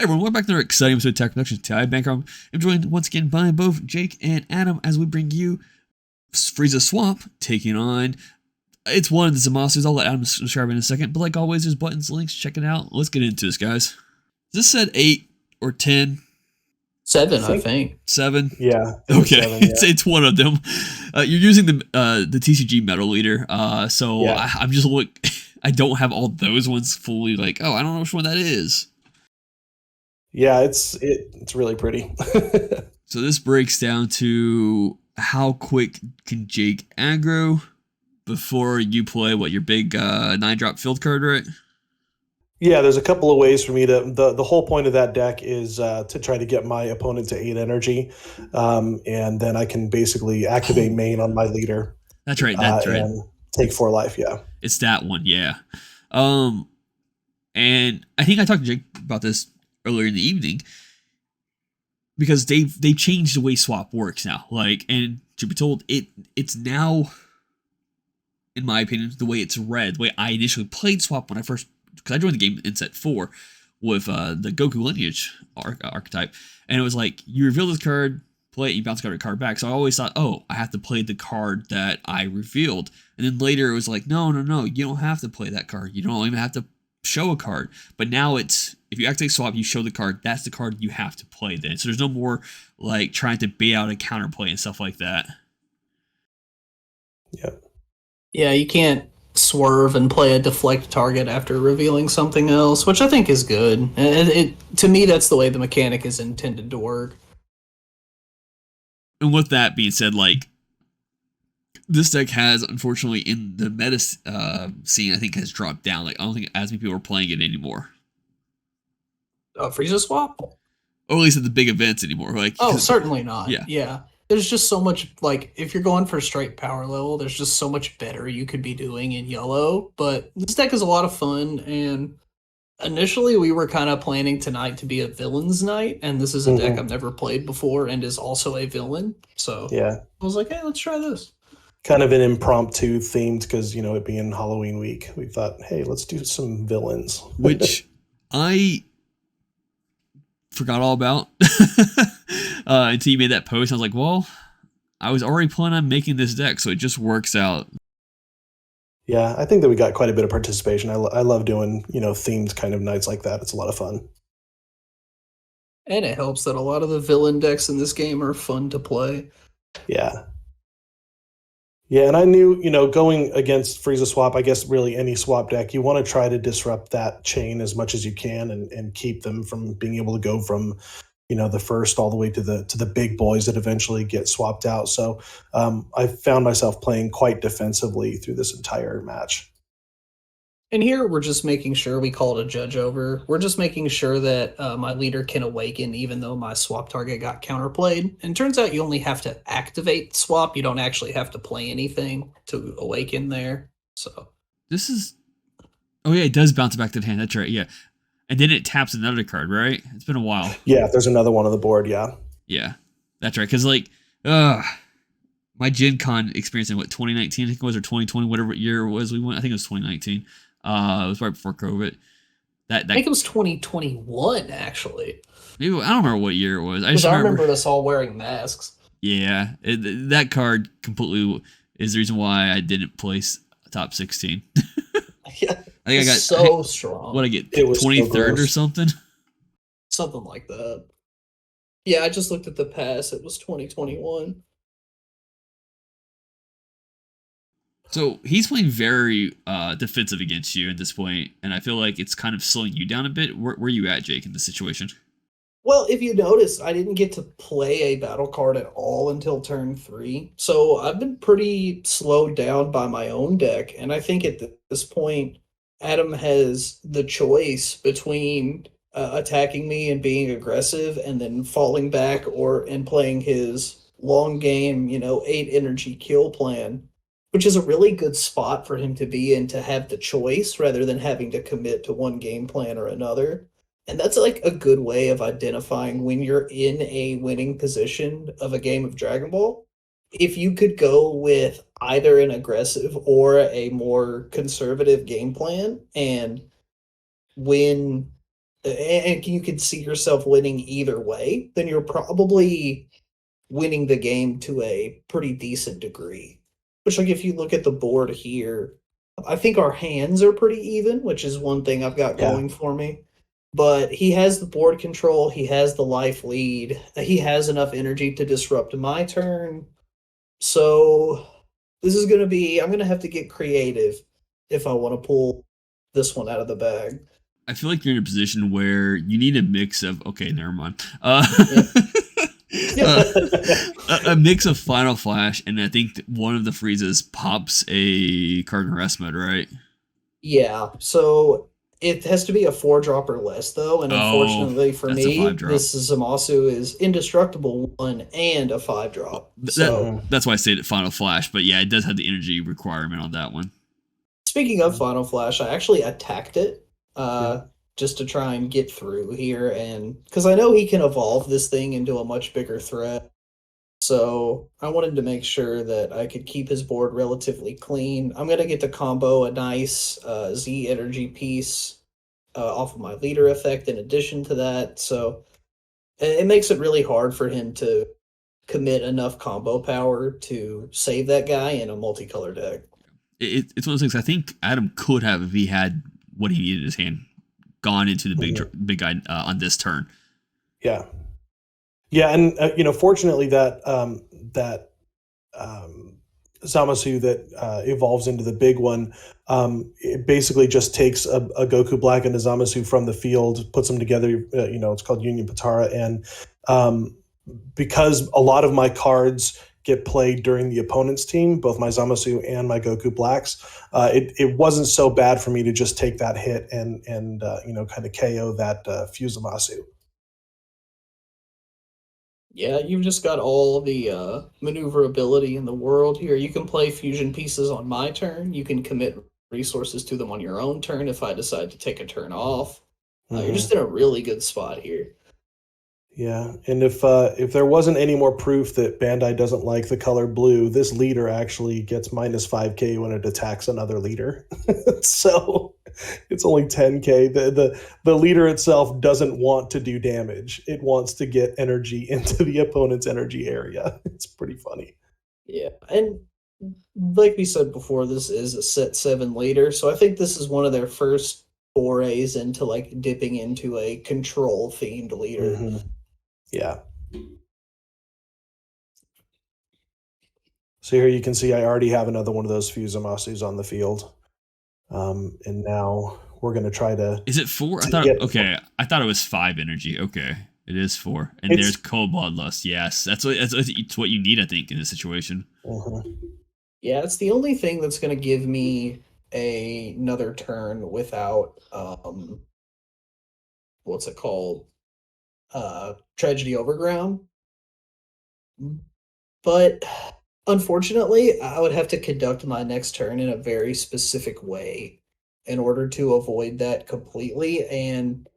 Hey everyone, welcome back to another exciting episode of Tech Productions TI Bankroom. I'm joined once again by both Jake and Adam as we bring you Frieza Swap taking on. It's one of the Zamasus. I'll let Adam describe it in a second, but like always, there's buttons, links, check it out. Let's get into this, guys. Is this set 8 or 10? 7, I think. 7? Yeah. Okay, 7, yeah. it's one of them. You're using the TCG Metal Leader, so Yeah. I'm just I don't have all those ones fully. Like, I don't know which one that is. Yeah, it's really pretty. So this breaks down to how quick can Jake aggro before you play your big 9-drop field card, right? Yeah, there's a couple of ways for me to the whole point of that deck is to try to get my opponent to 8 energy, and then I can basically activate main on my leader. That's right. That's right. And take 4 life. Yeah, it's that one. Yeah. And I think I talked to Jake about this earlier in the evening because they changed the way swap works now. Like, and to be told, it's now, in my opinion, the way it's read, the way I initially played swap when I first, because I joined the game in set 4 with the Goku lineage archetype, and it was like you reveal this card, play it, you bounce a card back. So I always thought, oh, I have to play the card that I revealed, and then later it was like, no, you don't have to play that card. You don't even have to show a card. But now it's, if you activate swap, you show the card, that's the card you have to play then. So there's no more like trying to bait out a counterplay and stuff like that. Yeah, you can't swerve and play a deflect target after revealing something else, which I think is good. And to me, that's the way the mechanic is intended to work. And with that being said, like, this deck has, unfortunately, in the meta scene, I think has dropped down. Like, I don't think as many people are playing it anymore. Frieza swap? Or at least at the big events anymore. Like, certainly not. Yeah. Yeah. There's just so much, like, if you're going for straight power level, there's just so much better you could be doing in yellow. But this deck is a lot of fun, and initially we were kind of planning tonight to be a villains night, and this is a deck I've never played before and is also a villain. So yeah, I was like, hey, let's try this. Kind of an impromptu themed because, you know, it being Halloween week, we thought, hey, let's do some villains. Which I forgot all about until you made that post. I was like, well, I was already planning on making this deck, so it just works out. Yeah, I think that we got quite a bit of participation. I love doing, you know, themed kind of nights like that. It's a lot of fun. And it helps that a lot of the villain decks in this game are fun to play. Yeah. Yeah, and I knew, you know, going against Frieza Swap, I guess really any swap deck, you want to try to disrupt that chain as much as you can and keep them from being able to go from, you know, the first all the way to the big boys that eventually get swapped out. So I found myself playing quite defensively through this entire match. And here we're just making sure we call it a judge over. We're just making sure that my leader can awaken even though my swap target got counterplayed. And turns out you only have to activate swap. You don't actually have to play anything to awaken there. So this is... Oh yeah, it does bounce back to the hand. That's right, yeah. And then it taps another card, right? It's been a while. Yeah, there's another one on the board, yeah. Yeah, that's right. Because, like, my Gen Con experience in, 2019, I think it was, or 2020, whatever year it was we went. I think it was 2019. It was right before COVID. I think it was 2021, actually. Maybe, I don't remember what year it was. I remember us all wearing masks. Yeah, that card completely is the reason why I didn't place top 16. Yeah, I think I got so strong. What I get, 23rd or something? Something like that. Yeah, I just looked at the pass. It was 2021. So he's playing very defensive against you at this point, and I feel like it's kind of slowing you down a bit. Where are you at, Jake, in this situation? Well, if you notice, I didn't get to play a battle card at all until turn 3. So I've been pretty slowed down by my own deck. And I think at this point, Adam has the choice between attacking me and being aggressive and then falling back and playing his long game, 8 energy kill plan, which is a really good spot for him to be in, to have the choice rather than having to commit to one game plan or another. And that's like a good way of identifying when you're in a winning position of a game of Dragon Ball. If you could go with either an aggressive or a more conservative game plan and win and you can see yourself winning either way, then you're probably winning the game to a pretty decent degree. Which, like, if you look at the board here, I think our hands are pretty even, which is one thing I've got Yeah. going for me. But he has the board control, he has the life lead, he has enough energy to disrupt my turn. So this is going to be, I'm going to have to get creative if I want to pull this one out of the bag. I feel like you're in a position where you need a mix of okay, never mind. Yeah. A mix of Final Flash, and I think one of the Friezas pops a card in rest mode, right? Yeah, so it has to be a 4-drop or less, though, and Oh, unfortunately for that's a me, 5-drop. this Zamasu is indestructible 1 and a 5-drop. So That's why I stayed at Final Flash, but yeah, it does have the energy requirement on that one. speaking of Final Flash, I actually attacked it Yeah. just to try and get through here, and because I know he can evolve this thing into a much bigger threat. So I wanted to make sure that I could keep his board relatively clean. I'm going to get to combo a nice Z energy piece off of my leader effect in addition to that. So it makes it really hard for him to commit enough combo power to save that guy in a multicolor deck. It's one of those things I think Adam could have if he had what he needed in his hand gone into the big guy on this turn. Yeah. Yeah, and fortunately that Zamasu that evolves into the big one, it basically just takes a Goku Black and a Zamasu from the field, puts them together. It's called Union Patara, and because a lot of my cards get played during the opponent's team, both my Zamasu and my Goku Blacks, it wasn't so bad for me to just take that hit and kind of KO that Fusamasu. Yeah, you've just got all the maneuverability in the world here. You can play fusion pieces on my turn. You can commit resources to them on your own turn if I decide to take a turn off. You're just in a really good spot here. Yeah, and if there wasn't any more proof that Bandai doesn't like the color blue, this leader actually gets minus 5k when it attacks another leader. So it's only 10k. The leader itself doesn't want to do damage. It wants to get energy into the opponent's energy area. It's pretty funny. Yeah, and like we said before, this is a set 7 leader, so I think this is one of their first forays into like dipping into a control themed leader. Mm-hmm. Yeah. So here you can see I already have another one of those Fusamasus on the field. And now we're going to try to... Is it 4? I thought it was 5 energy. Okay. It is 4. And there's Cold Bloodlust. Yes. That's what you need, I think, in this situation. Yeah, it's the only thing that's going to give me another turn without, what's it called? Tragedy Overground. But unfortunately, I would have to conduct my next turn in a very specific way in order to avoid that completely. And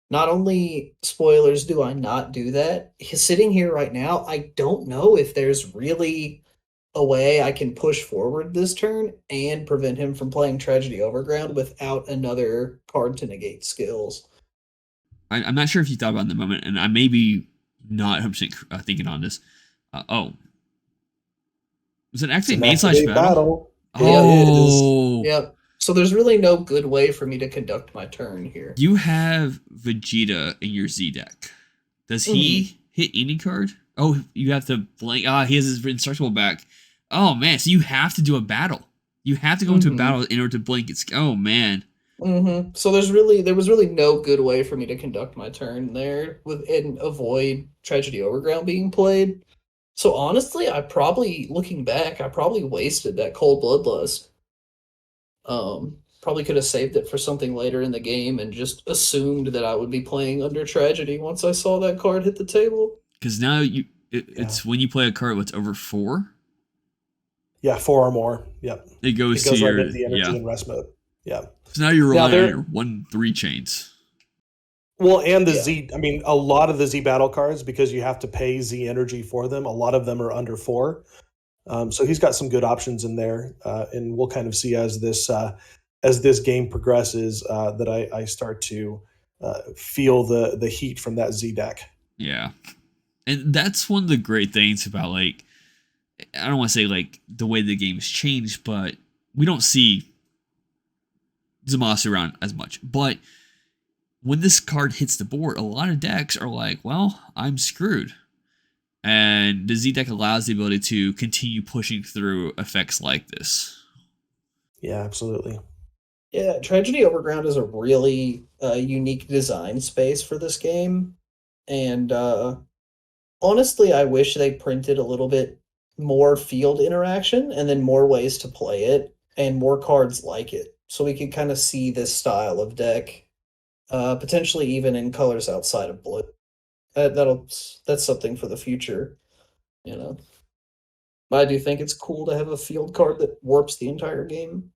not only, spoilers, do I not do that, sitting here right now, I don't know if there's really a way I can push forward this turn and prevent him from playing Tragedy Overground without another card to negate skills. I'm not sure if you thought about it in the moment, and I may be not 100% thinking on this. Was it actually main/battle? Oh, yeah. So there's really no good way for me to conduct my turn here. You have Vegeta in your Z deck. Does he hit any card? Oh, you have to blank. He has his indestructible back. Oh man, so you have to do a battle. You have to go into a battle in order to blink its. Oh man. So there was really no good way for me to conduct my turn there and avoid Tragedy Overground being played. So honestly, looking back, I probably wasted that Cold Bloodlust. Probably could have saved it for something later in the game and just assumed that I would be playing under Tragedy once I saw that card hit the table. Because now it's when you play a card that's over 4. Yeah, 4 or more. Yep. It goes to right your into the energy and rest mode. Yeah. So now you're relying on your 1/3 chains. Well, and the Z, I mean, a lot of the Z battle cards, because you have to pay Z energy for them, a lot of them are under 4. So he's got some good options in there, and we'll kind of see as this game progresses that I start to feel the heat from that Z deck. Yeah. And that's one of the great things about, like, I don't want to say like the way the game's changed, but we don't see Zamasu around as much. But when this card hits the board, a lot of decks are like, well, I'm screwed. And the Z deck allows the ability to continue pushing through effects like this. Yeah, absolutely. Yeah, Tragedy Overground is a really unique design space for this game. And honestly, I wish they printed a little bit more field interaction and then more ways to play it and more cards like it. So we could kind of see this style of deck, potentially even in colors outside of blue. That's something for the future, you know. But I do think it's cool to have a field card that warps the entire game.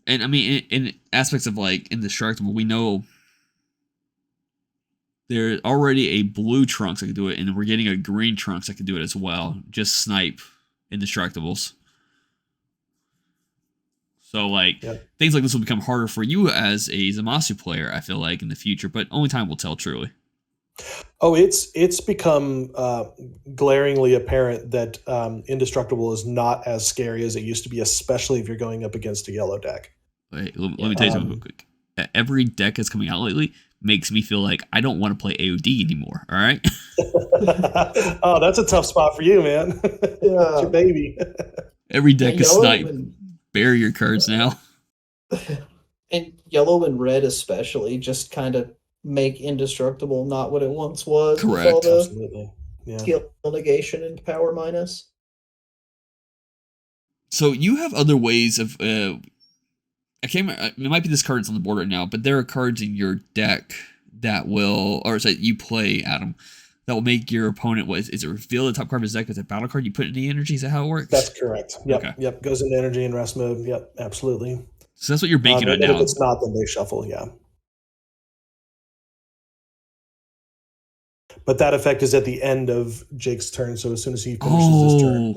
And I mean, in aspects of like Indestructible, we know there's already a blue Trunks that can do it, and we're getting a green Trunks that can do it as well. Just snipe Indestructibles. So, like, things like this will become harder for you as a Zamasu player, I feel like, in the future, but only time will tell, truly. Oh, it's become glaringly apparent that Indestructible is not as scary as it used to be, especially if you're going up against a yellow deck. Wait, let me tell you something real quick. Every deck that's coming out lately makes me feel like I don't want to play AOD anymore, all right? Oh, that's a tough spot for you, man. Yeah. It's your baby. Every deck is snipe. Barrier cards now. And yellow and red especially just kind of make Indestructible not what it once was. Correct. With all the Absolutely. Yeah. skill negation and power minus. So you have other ways of I can't remember, it might be this card's on the board right now, but there are cards in your deck that will, or that you play, Adam, that will make your opponent, is it reveal the top card of his deck as a battle card? You put it in the energy? Is that how it works? That's correct. Yep. Okay. Yep. Goes into energy and rest mode. Yep. Absolutely. So that's what you're banking on now. If it's not, then they shuffle. Yeah. But that effect is at the end of Jake's turn. So as soon as he finishes his turn,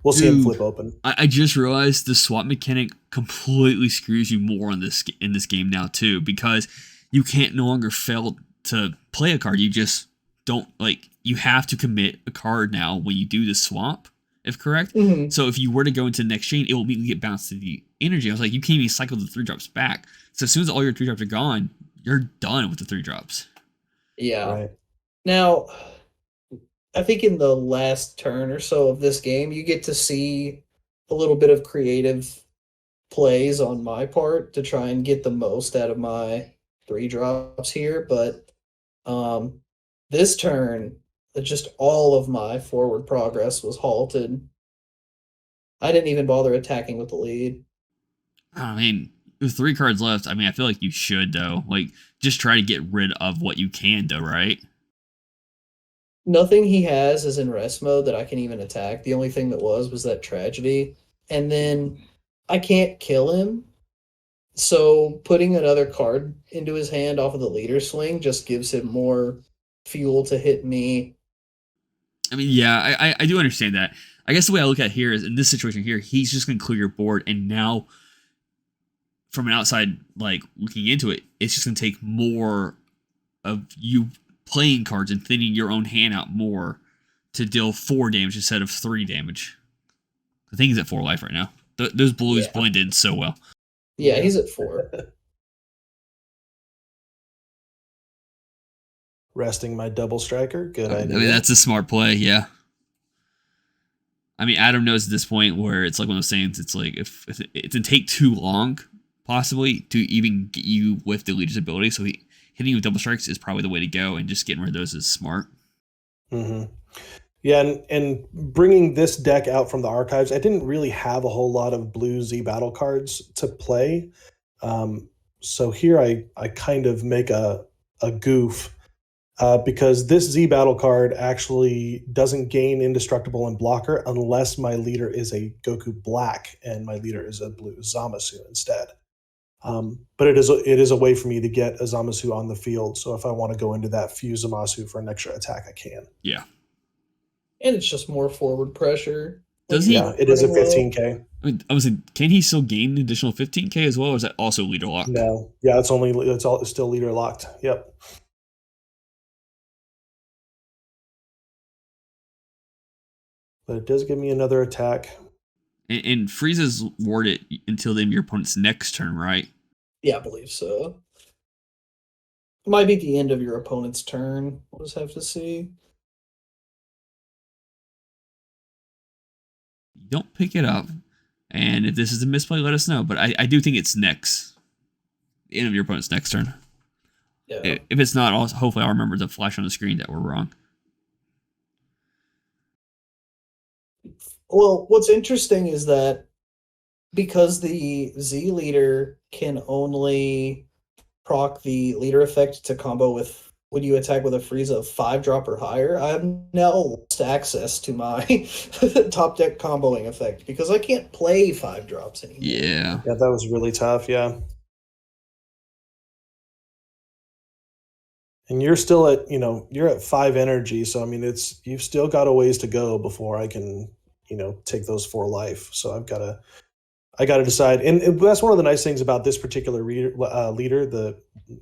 we'll see him flip open. I just realized the swap mechanic completely screws you more in this game now too, because you can't no longer fail to play a card. You just don't, like, you have to commit a card now when you do the swap, if correct. Mm-hmm. So if you were to go into the next chain, it will immediately get bounced to the energy. I was like, you can't even cycle the 3-drops back. So as soon as all your 3-drops are gone, you're done with the 3-drops. Yeah. Right. Now, I think in the last turn or so of this game, you get to see a little bit of creative plays on my part to try and get the most out of my 3-drops here. But this turn, just all of my forward progress was halted. I didn't even bother attacking with the lead. I mean, with 3 cards left, I mean, I feel like you should, though. Like, just try to get rid of what you can, though, right? Nothing he has is in rest mode that I can even attack. The only thing that was that tragedy. And then I can't kill him. So putting another card into his hand off of the leader swing just gives him more fuel to hit me. I mean, yeah, I do understand that. I guess the way I look at it here is, in this situation here, he's just going to clear your board, and now, from an outside, like, looking into it, it's just going to take more of you playing cards and thinning your own hand out more to deal 4 damage instead of 3 damage. The thing is at 4 life right now. Those blues blend in so well. Yeah, he's at 4. Resting my double striker. Good idea. I mean, that's a smart play, yeah. I mean, Adam knows at this point where it's like one of those things, it's like, if it can take too long, possibly, to even get you with the leader's ability, so hitting you with double strikes is probably the way to go, and just getting rid of those is smart. Mm-hmm. Yeah, and bringing this deck out from the archives, I didn't really have a whole lot of blue Z battle cards to play. So here I kind of make a goof because this Z battle card actually doesn't gain Indestructible and Blocker unless my leader is a Goku Black and my leader is a blue Zamasu instead. But it is a way for me to get a Zamasu on the field. So if I want to go into that few Zamasu for an extra attack, I can. Yeah. And it's just more forward pressure. Does he? Yeah, it is a Running low. 15K. I mean, I was like, can he still gain an additional 15K as well, or is that also leader locked? No, yeah, it's still leader locked. Yep. But it does give me another attack. And Frieza's warded until the end of your opponent's next turn, right? Yeah, I believe so. It might be the end of your opponent's turn. We'll just have to see. You don't pick it up. And if this is a misplay, let us know. But I do think it's next. The end of your opponent's next turn. Yeah. If it's not, hopefully I'll remember to flash on the screen that we're wrong. Well, what's interesting is that because the Z leader can only proc the leader effect to combo with when you attack with a Frieza of 5-drop or higher, I have now lost access to my top deck comboing effect because I can't play 5-drops anymore. Yeah. Yeah, that was really tough. Yeah. And you're still at, you're at 5 energy. So, I mean, you've still got a ways to go before I can, take those 4 life. So I got to decide. And that's one of the nice things about this particular leader.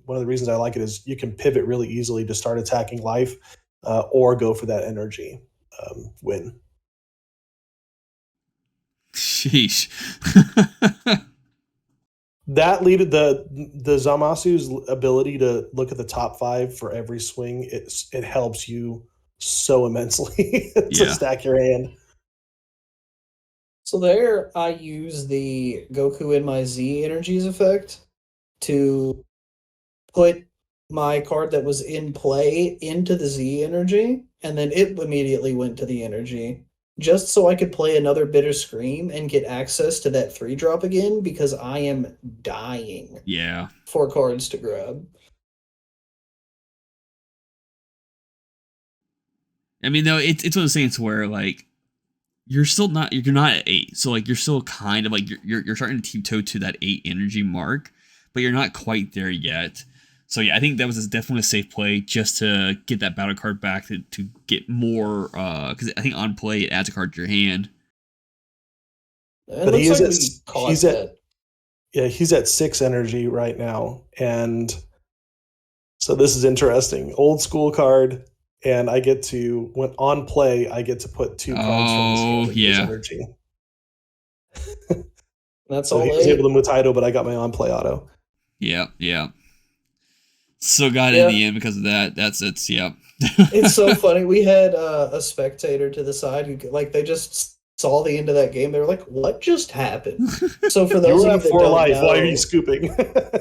One of the reasons I like it is you can pivot really easily to start attacking life or go for that energy win. Sheesh. That leader, the Zamasu's ability to look at the top 5 for every swing, it helps you so immensely to Yeah. stack your hand. So there, I use the Goku in my Z energies effect to put my card that was in play into the Z energy, and then it immediately went to the energy, just so I could play another Bitter Scream and get access to that 3-drop again, because I am dying Yeah. for cards to grab. I mean, though, it's one of those things where, like, you're not at 8, so like you're still kind of like you're starting to tiptoe to that 8 energy mark, but you're not quite there yet. So yeah, I think that was definitely a safe play just to get that battle card back to get more, because I think on play it adds a card to your hand. But he's at 6 energy right now, and so this is interesting. Old school card. And I get to, when on play, I get to put 2 cards from his hand into his energy. That's so all. He was able to Mutaido, but I got my on play auto. Yeah. So got it in the end because of that. Yeah. It's so funny. We had a spectator to the side who, like, they just saw the end of that game. They were like, "What just happened?" So for those of you that 4 don't life. know, Why are you scooping?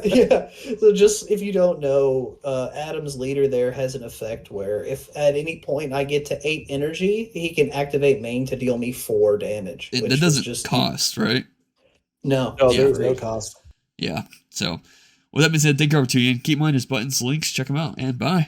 Yeah. So just if you don't know, Adam's leader there has an effect where if at any point I get to 8 energy, he can activate main to deal me 4 damage. That doesn't cost, right? No, there's no cost. Yeah. So with that being said, thank you for tuning in. Keep in mind his buttons, links, check them out, and bye.